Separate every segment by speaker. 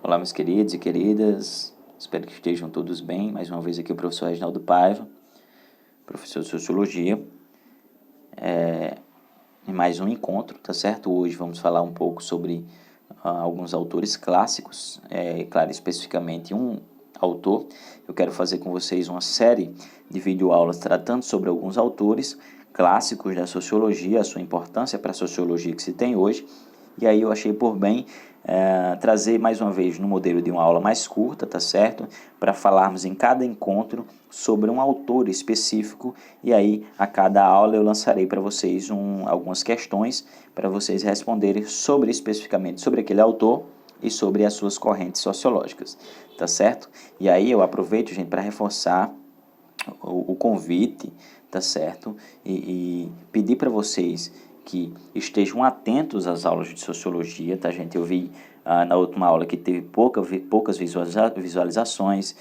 Speaker 1: Olá, meus queridos e queridas, espero que estejam todos bem. Mais uma vez aqui o professor Reginaldo Paiva, professor de Sociologia, em mais um encontro, tá certo? Hoje vamos falar um pouco sobre alguns autores clássicos, claro, especificamente um autor. Eu quero fazer com vocês uma série de videoaulas tratando sobre alguns autores clássicos da Sociologia, a sua importância para a Sociologia que se tem hoje. E aí eu achei por bem trazer mais uma vez no modelo de uma aula mais curta, tá certo? Para falarmos em cada encontro sobre um autor específico, e aí a cada aula eu lançarei para vocês algumas questões para vocês responderem especificamente sobre aquele autor e sobre as suas correntes sociológicas, tá certo? E aí eu aproveito, gente, para reforçar o convite, tá certo? E pedir para vocês que estejam atentos às aulas de Sociologia, tá, gente? Eu vi na última aula que teve poucas visualizações,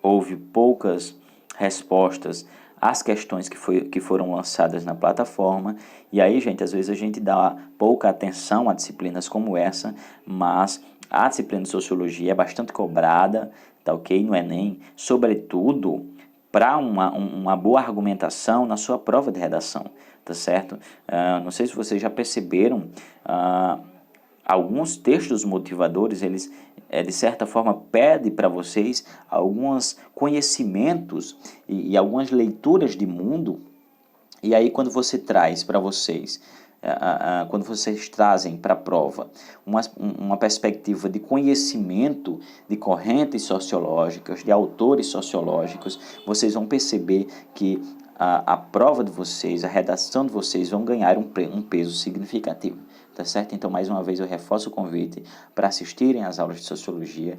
Speaker 1: houve poucas respostas às questões que foram lançadas na plataforma, e aí, gente, às vezes a gente dá pouca atenção a disciplinas como essa, mas a disciplina de Sociologia é bastante cobrada, tá ok? No Enem, sobretudo para uma boa argumentação na sua prova de redação, tá certo? Não sei se vocês já perceberam, alguns textos motivadores, eles de certa forma pedem para vocês alguns conhecimentos e algumas leituras de mundo, e aí quando você traz para vocês, quando vocês trazem para a prova uma perspectiva de conhecimento de correntes sociológicas, de autores sociológicos, vocês vão perceber que a prova de vocês, a redação de vocês vão ganhar um peso significativo. Tá certo? Então, mais uma vez, eu reforço o convite para assistirem às aulas de Sociologia.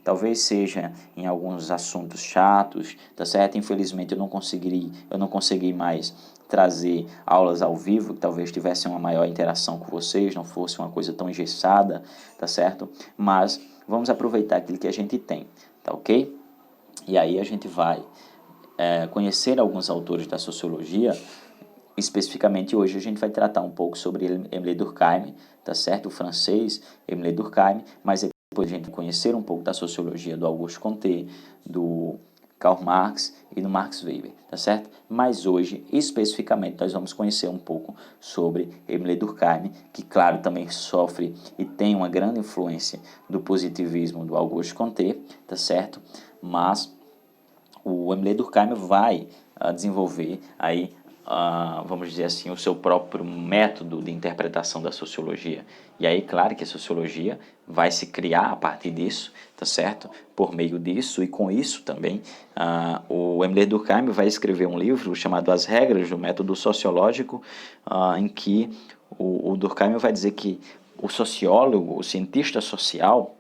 Speaker 1: Talvez seja em alguns assuntos chatos, tá certo? Infelizmente, eu não consegui mais trazer aulas ao vivo, que talvez tivessem uma maior interação com vocês, não fosse uma coisa tão engessada, tá certo? Mas vamos aproveitar aquilo que a gente tem, tá ok? E aí a gente vai conhecer alguns autores da Sociologia. Especificamente hoje a gente vai tratar um pouco sobre Émile Durkheim, tá certo? O francês Émile Durkheim, mas depois a gente vai conhecer um pouco da sociologia do Auguste Comte, do Karl Marx e do Max Weber, tá certo? Mas hoje, especificamente, nós vamos conhecer um pouco sobre Émile Durkheim, que, claro, também sofre e tem uma grande influência do positivismo do Auguste Comte, tá certo? Mas o Émile Durkheim vai desenvolver aí, vamos dizer assim, o seu próprio método de interpretação da sociologia. E aí, claro que a sociologia vai se criar a partir disso, tá certo? Por meio disso, e com isso também, o Émile Durkheim vai escrever um livro chamado As Regras do Método Sociológico, em que o Durkheim vai dizer que o sociólogo, o cientista social,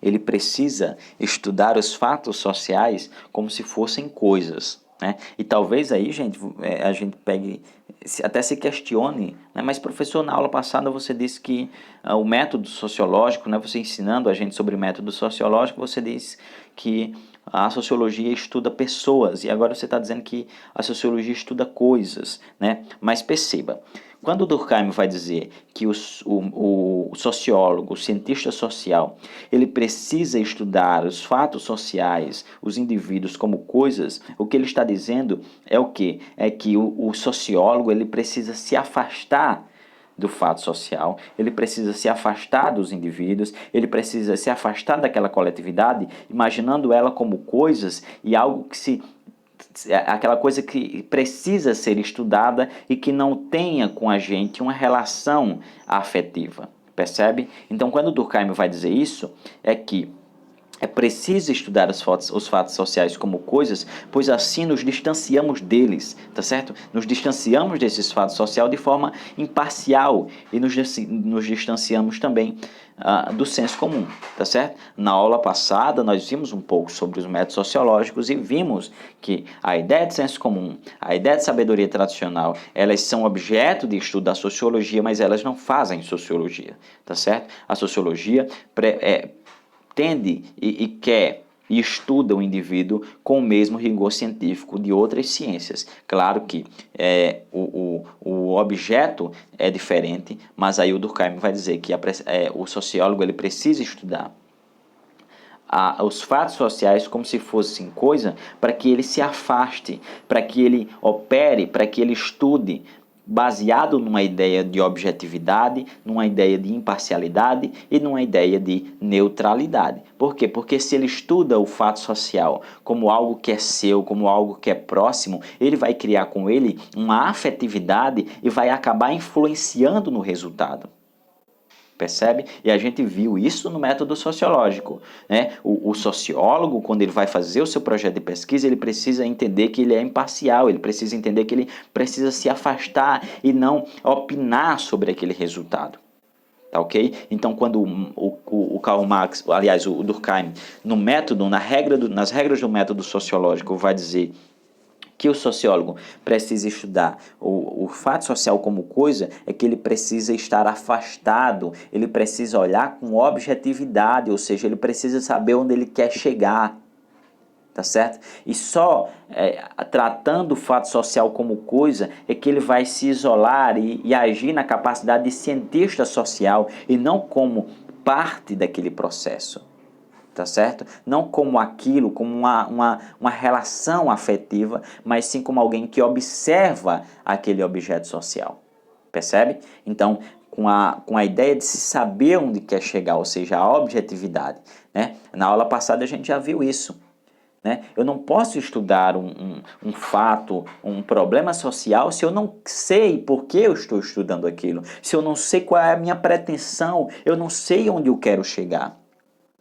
Speaker 1: ele precisa estudar os fatos sociais como se fossem coisas, né? E talvez aí, gente, a gente pegue, até se questione, né? Mas professor, na aula passada você disse que o método sociológico, né? Você ensinando a gente sobre o método sociológico, você disse que a sociologia estuda pessoas, e agora você está dizendo que a sociologia estuda coisas, né? Mas perceba, quando Durkheim vai dizer que o sociólogo, o cientista social, ele precisa estudar os fatos sociais, os indivíduos como coisas, o que ele está dizendo é o quê? É que o sociólogo ele precisa se afastar do fato social, ele precisa se afastar dos indivíduos, ele precisa se afastar daquela coletividade, imaginando ela como coisas e algo que aquela coisa que precisa ser estudada e que não tenha com a gente uma relação afetiva, percebe? Então, quando Durkheim vai dizer isso, é que é preciso estudar os fatos sociais como coisas, pois assim nos distanciamos deles, tá certo? Nos distanciamos desses fatos sociais de forma imparcial e nos distanciamos também do senso comum, tá certo? Na aula passada nós vimos um pouco sobre os métodos sociológicos e vimos que a ideia de senso comum, a ideia de sabedoria tradicional, elas são objeto de estudo da sociologia, mas elas não fazem sociologia, tá certo? A sociologia tende e quer e estuda o indivíduo com o mesmo rigor científico de outras ciências. Claro que o objeto é diferente, mas aí o Durkheim vai dizer que o sociólogo ele precisa estudar os fatos sociais como se fossem coisa para que ele se afaste, para que ele opere, para que ele estude, baseado numa ideia de objetividade, numa ideia de imparcialidade e numa ideia de neutralidade. Por quê? Porque se ele estuda o fato social como algo que é seu, como algo que é próximo, ele vai criar com ele uma afetividade e vai acabar influenciando no resultado. Percebe? E a gente viu isso no método sociológico, né? O sociólogo, quando ele vai fazer o seu projeto de pesquisa, ele precisa entender que ele é imparcial, ele precisa entender que ele precisa se afastar e não opinar sobre aquele resultado. Tá ok? Então, quando o Karl Marx, aliás, o Durkheim, no método, nas regras do método sociológico, vai dizer que o sociólogo precisa estudar o fato social como coisa, é que ele precisa estar afastado, ele precisa olhar com objetividade, ou seja, ele precisa saber onde ele quer chegar, tá certo? E só tratando o fato social como coisa é que ele vai se isolar e agir na capacidade de cientista social e não como parte daquele processo. Tá certo? Não como aquilo, como uma relação afetiva, mas sim como alguém que observa aquele objeto social. Percebe? Então, com a ideia de se saber onde quer chegar, ou seja, a objetividade. Né? Na aula passada a gente já viu isso. Né? Eu não posso estudar um fato, um problema social, se eu não sei por que eu estou estudando aquilo, se eu não sei qual é a minha pretensão, eu não sei onde eu quero chegar.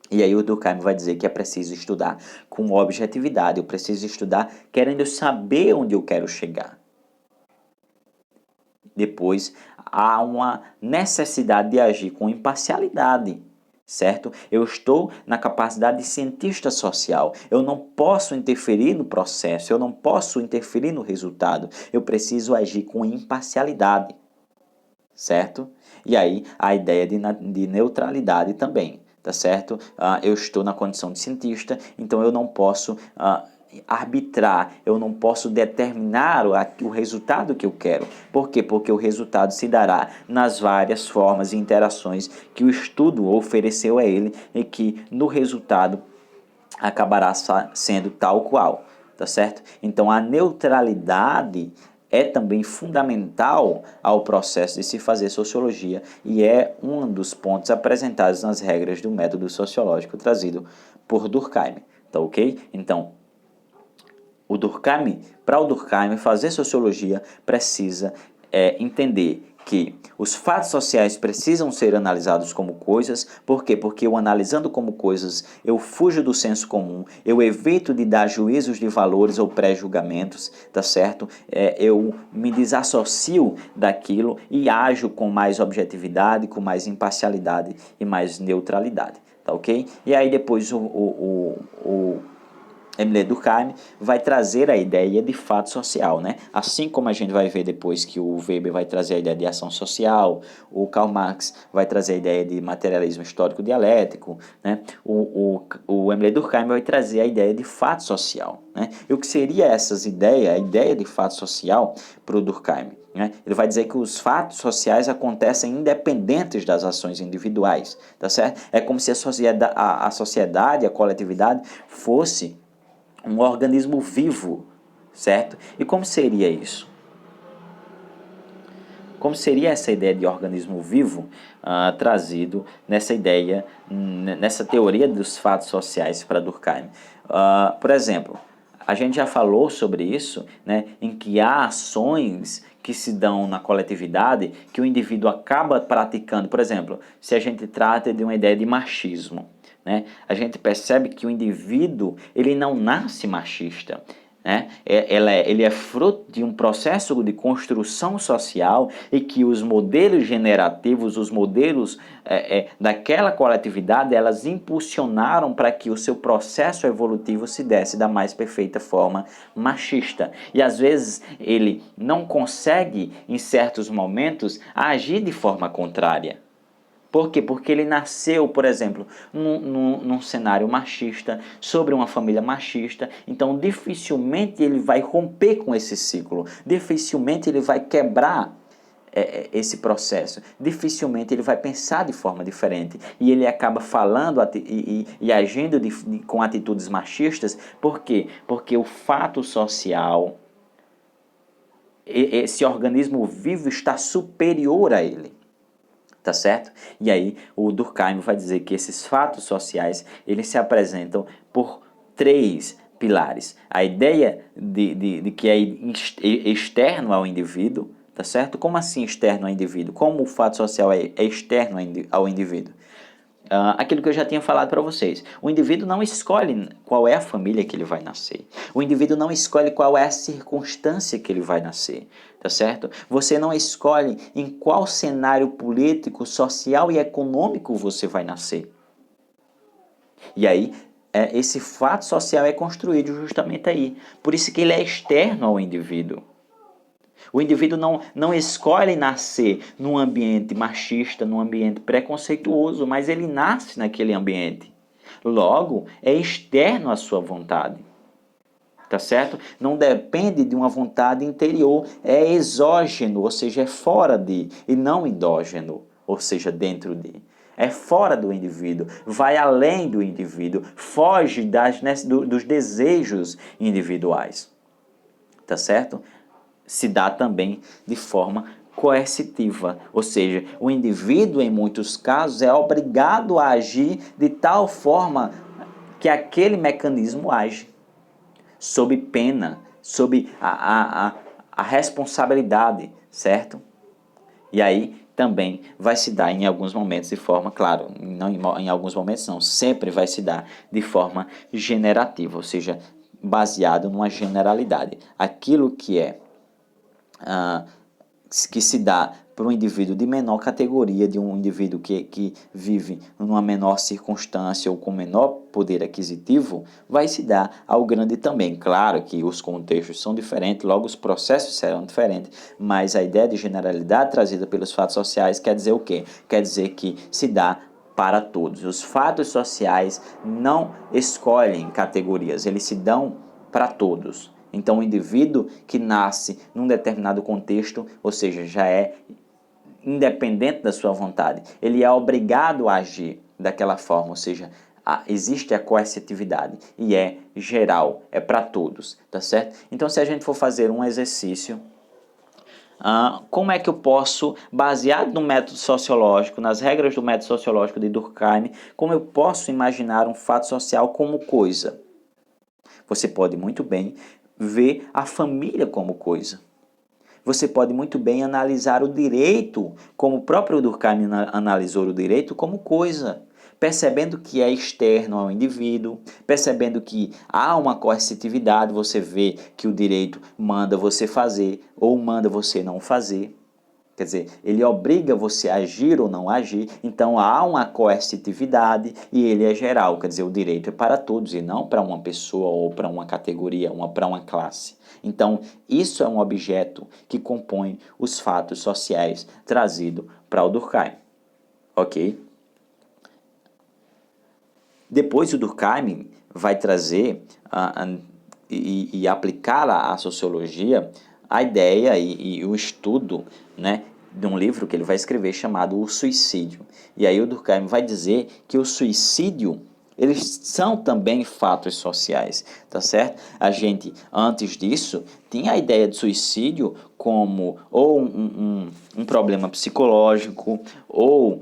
Speaker 1: E aí o Durkheim vai dizer que é preciso estudar com objetividade, eu preciso estudar querendo saber onde eu quero chegar. Depois, há uma necessidade de agir com imparcialidade, certo? Eu estou na capacidade de cientista social, eu não posso interferir no processo, eu não posso interferir no resultado, eu preciso agir com imparcialidade, certo? E aí, a ideia de neutralidade também. Tá certo? Eu estou na condição de cientista, então eu não posso arbitrar, eu não posso determinar o resultado que eu quero. Por quê? Porque o resultado se dará nas várias formas e interações que o estudo ofereceu a ele e que no resultado acabará sendo tal qual. Tá certo? Então a neutralidade é também fundamental ao processo de se fazer sociologia e é um dos pontos apresentados nas regras do método sociológico trazido por Durkheim, tá ok? Então, para o Durkheim fazer sociologia precisa entender que os fatos sociais precisam ser analisados como coisas. Por quê? Porque eu analisando como coisas, eu fujo do senso comum, eu evito de dar juízos de valores ou pré-julgamentos, tá certo? Eu me desassocio daquilo e ajo com mais objetividade, com mais imparcialidade e mais neutralidade, tá ok? E aí depois o Emile Durkheim vai trazer a ideia de fato social, né? Assim como a gente vai ver depois que o Weber vai trazer a ideia de ação social, o Karl Marx vai trazer a ideia de materialismo histórico dialético, né? O Emile Durkheim vai trazer a ideia de fato social, né? E o que seria essas ideias, a ideia de fato social para o Durkheim? Né? Ele vai dizer que os fatos sociais acontecem independentes das ações individuais, tá certo? É como se a sociedade, a coletividade fosse um organismo vivo, certo? E como seria isso? Como seria essa ideia de organismo vivo trazido nessa ideia, nessa teoria dos fatos sociais para Durkheim? Por exemplo, a gente já falou sobre isso, né, em que há ações que se dão na coletividade que o indivíduo acaba praticando. Por exemplo, se a gente trata de uma ideia de machismo, né, a gente percebe que o indivíduo ele não nasce machista. Né? Ele é fruto de um processo de construção social e que os modelos generativos, os modelos daquela coletividade, elas impulsionaram para que o seu processo evolutivo se desse da mais perfeita forma machista. E às vezes ele não consegue, em certos momentos, agir de forma contrária. Por quê? Porque ele nasceu, por exemplo, num cenário machista, sobre uma família machista, então dificilmente ele vai romper com esse ciclo, dificilmente ele vai quebrar esse processo, dificilmente ele vai pensar de forma diferente e ele acaba falando e agindo com atitudes machistas. Por quê? Porque o fato social, esse organismo vivo está superior a ele. Tá certo? E aí o Durkheim vai dizer que esses fatos sociais, eles se apresentam por três pilares. A ideia de que é externo ao indivíduo, tá certo? Como assim externo ao indivíduo? Como o fato social é externo ao indivíduo? Aquilo que eu já tinha falado para vocês. O indivíduo não escolhe qual é a família que ele vai nascer. O indivíduo não escolhe qual é a circunstância que ele vai nascer, tá certo? Você não escolhe em qual cenário político, social e econômico você vai nascer. E aí, esse fato social é construído justamente aí. Por isso que ele é externo ao indivíduo. O indivíduo não escolhe nascer num ambiente machista, num ambiente preconceituoso, mas ele nasce naquele ambiente. Logo, é externo à sua vontade. Tá certo? Não depende de uma vontade interior, é exógeno, ou seja, é fora de, e não endógeno, ou seja, dentro de. É fora do indivíduo, vai além do indivíduo, foge dos desejos individuais. Tá certo? Se dá também de forma coercitiva, ou seja, o indivíduo em muitos casos é obrigado a agir de tal forma que aquele mecanismo age, sob pena, sob a responsabilidade, certo? E aí também vai se dar em alguns momentos de forma, claro, não em alguns momentos não, sempre vai se dar de forma generativa, ou seja, baseado numa generalidade. Aquilo que se dá para um indivíduo de menor categoria, de um indivíduo que vive numa menor circunstância ou com menor poder aquisitivo, vai se dar ao grande também. Claro que os contextos são diferentes, logo os processos serão diferentes, mas a ideia de generalidade trazida pelos fatos sociais quer dizer o quê? Quer dizer que se dá para todos. Os fatos sociais não escolhem categorias, eles se dão para todos. Então, o indivíduo que nasce num determinado contexto, ou seja, já é independente da sua vontade, ele é obrigado a agir daquela forma, ou seja, existe a coercitividade e é geral, é para todos, tá certo? Então, se a gente for fazer um exercício, como é que eu posso, baseado no método sociológico, nas regras do método sociológico de Durkheim, como eu posso imaginar um fato social como coisa? Você pode muito bem ver a família como coisa. Você pode muito bem analisar o direito, como o próprio Durkheim analisou o direito, como coisa, percebendo que é externo ao indivíduo, percebendo que há uma coercitividade, você vê que o direito manda você fazer ou manda você não fazer. Quer dizer, ele obriga você a agir ou não agir, então há uma coercitividade e ele é geral, quer dizer, o direito é para todos e não para uma pessoa ou para uma categoria, para uma classe. Então, isso é um objeto que compõe os fatos sociais trazido para o Durkheim, ok? Depois o Durkheim vai trazer e aplicar à sociologia a ideia e o estudo, né, de um livro que ele vai escrever chamado O Suicídio. E aí o Durkheim vai dizer que o suicídio, eles são também fatos sociais, tá certo? A gente, antes disso, tinha a ideia de suicídio como ou um problema psicológico, ou,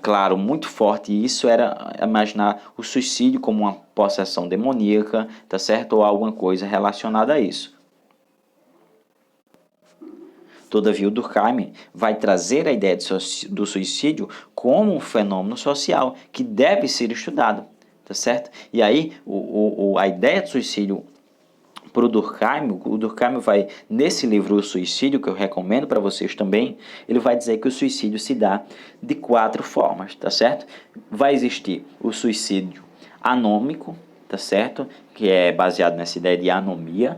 Speaker 1: claro, muito forte, e isso era imaginar o suicídio como uma possessão demoníaca, tá certo? Ou alguma coisa relacionada a isso. Todavia, o Durkheim vai trazer a ideia do suicídio como um fenômeno social que deve ser estudado, tá certo? E aí, a ideia do suicídio para o Durkheim vai, nesse livro O Suicídio, que eu recomendo para vocês também, ele vai dizer que o suicídio se dá de 4 formas, tá certo? Vai existir o suicídio anômico, tá certo? Que é baseado nessa ideia de anomia.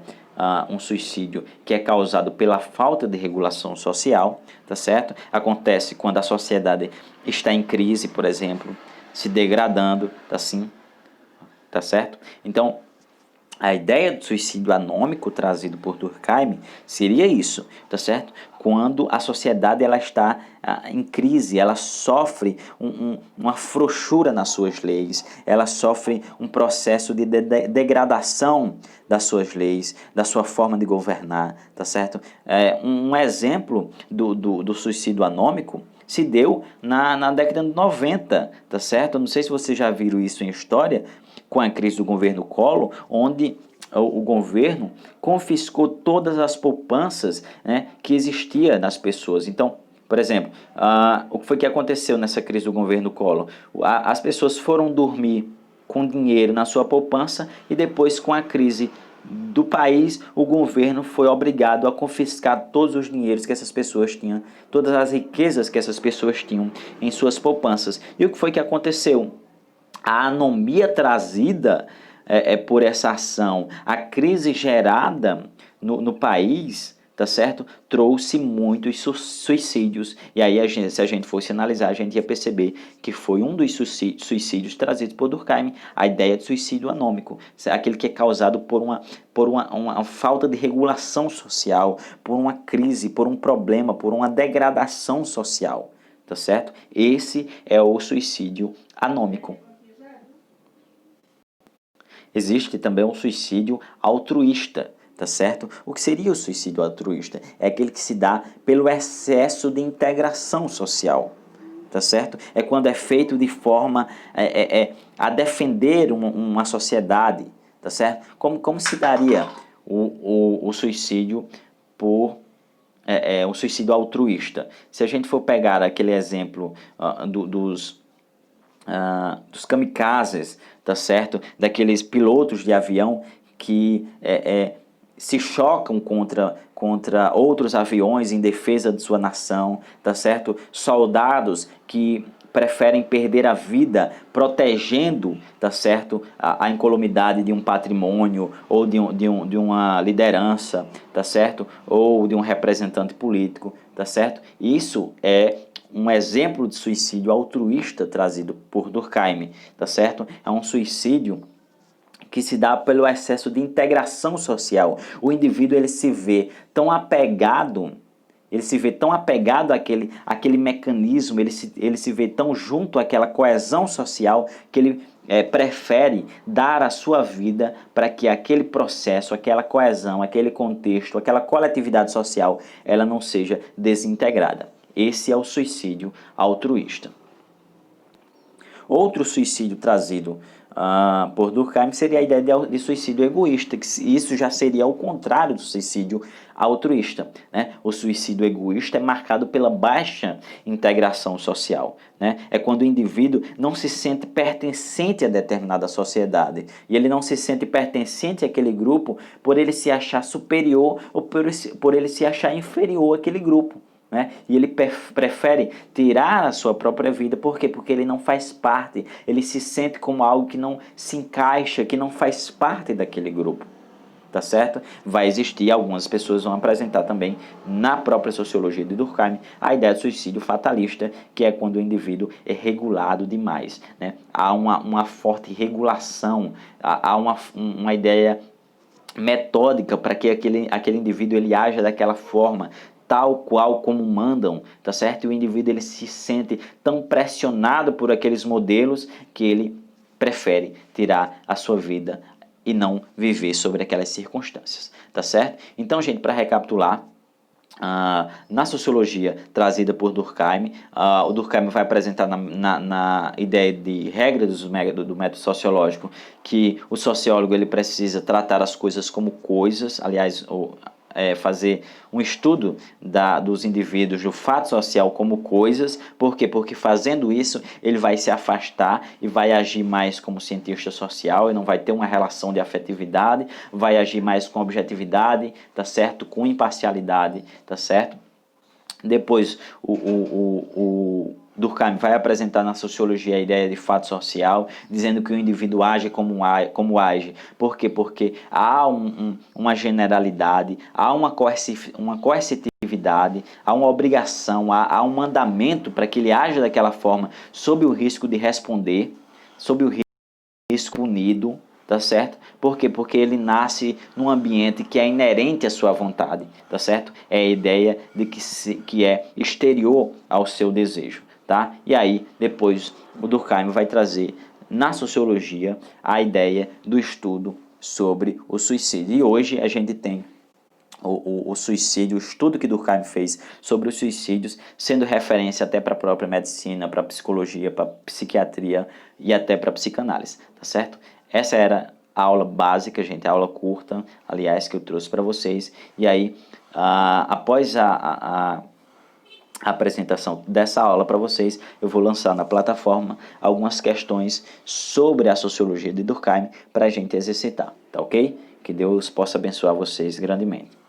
Speaker 1: um suicídio que é causado pela falta de regulação social, tá certo? Acontece quando a sociedade está em crise, por exemplo, se degradando, tá certo? Então, a ideia do suicídio anômico trazido por Durkheim seria isso, tá certo? Quando a sociedade ela está em crise, ela sofre uma frouxura nas suas leis, ela sofre um processo de degradação das suas leis, da sua forma de governar, tá certo? Um exemplo do suicídio anômico se deu na década de 90, tá certo? Eu não sei se vocês já viram isso em história, com a crise do governo Collor, onde o governo confiscou todas as poupanças, né, que existia nas pessoas. Então, por exemplo, o que foi que aconteceu nessa crise do governo Collor? As pessoas foram dormir com dinheiro na sua poupança e depois, com a crise do país, o governo foi obrigado a confiscar todos os dinheiros que essas pessoas tinham, todas as riquezas que essas pessoas tinham em suas poupanças. E o que foi que aconteceu? A anomia trazida por essa ação, a crise gerada no país, tá certo? Trouxe muitos suicídios. E aí, se a gente fosse analisar, a gente ia perceber que foi um dos suicídios trazidos por Durkheim, a ideia de suicídio anômico, aquele que é causado por uma falta de regulação social, por uma crise, por um problema, por uma degradação social, tá certo? Esse é o suicídio anômico. Existe também um suicídio altruísta, tá certo? O que seria o suicídio altruísta? É aquele que se dá pelo excesso de integração social, tá certo? É quando é feito de forma a defender uma sociedade, tá certo? Como se daria o suicídio por um suicídio altruísta? Se a gente for pegar aquele exemplo dos kamikazes, tá certo? Daqueles pilotos de avião que se chocam contra outros aviões em defesa de sua nação, tá certo? Soldados que preferem perder a vida protegendo, tá certo, a incolumidade de um patrimônio ou de uma liderança, tá certo? Ou de um representante político, tá certo? Isso é um exemplo de suicídio altruísta trazido por Durkheim, tá certo? É um suicídio que se dá pelo excesso de integração social. O indivíduo ele se vê tão apegado àquele mecanismo, ele se vê tão junto àquela coesão social que ele prefere dar a sua vida para que aquele processo, aquela coesão, aquele contexto, aquela coletividade social, ela não seja desintegrada. Esse é o suicídio altruísta. Outro suicídio trazido por Durkheim seria a ideia de suicídio egoísta, que isso já seria o contrário do suicídio altruísta, né? O suicídio egoísta é marcado pela baixa integração social, né? É quando o indivíduo não se sente pertencente a determinada sociedade, e ele não se sente pertencente àquele grupo por ele se achar superior ou por ele se achar inferior àquele grupo, né? E ele prefere tirar a sua própria vida. Por quê? Porque ele não faz parte, ele se sente como algo que não se encaixa, que não faz parte daquele grupo, tá certo? Vai existir, algumas pessoas vão apresentar também na própria sociologia de Durkheim a ideia de suicídio fatalista, que é quando o indivíduo é regulado demais, né? Há uma forte regulação, há uma ideia metódica para que aquele indivíduo ele haja daquela forma, tal qual como mandam, tá certo? E o indivíduo ele se sente tão pressionado por aqueles modelos que ele prefere tirar a sua vida e não viver sobre aquelas circunstâncias, tá certo? Então, gente, para recapitular, na sociologia trazida por Durkheim, o Durkheim vai apresentar na ideia de regra do método sociológico que o sociólogo ele precisa tratar as coisas como coisas, aliás, fazer um estudo dos indivíduos, do fato social como coisas. Por quê? Porque fazendo isso ele vai se afastar e vai agir mais como cientista social e não vai ter uma relação de afetividade, vai agir mais com objetividade, tá certo? Com imparcialidade, tá certo? Depois, Durkheim vai apresentar na sociologia a ideia de fato social, dizendo que o indivíduo age como age. Por quê? Porque há uma generalidade, há uma coercitividade, há uma obrigação, há um mandamento para que ele aja daquela forma, sob o risco de responder, sob o risco punido, tá certo? Por quê? Porque ele nasce num ambiente que é inerente à sua vontade, tá certo? É a ideia de que é exterior ao seu desejo, tá? E aí, depois, o Durkheim vai trazer na sociologia a ideia do estudo sobre o suicídio. E hoje a gente tem o suicídio, o estudo que Durkheim fez sobre os suicídios, sendo referência até para a própria medicina, para a psicologia, para a psiquiatria e até para a psicanálise, tá certo? Essa era a aula básica, gente, a aula curta, aliás, que eu trouxe para vocês. E aí, após a apresentação dessa aula para vocês, eu vou lançar na plataforma algumas questões sobre a sociologia de Durkheim para a gente exercitar, tá ok? Que Deus possa abençoar vocês grandemente.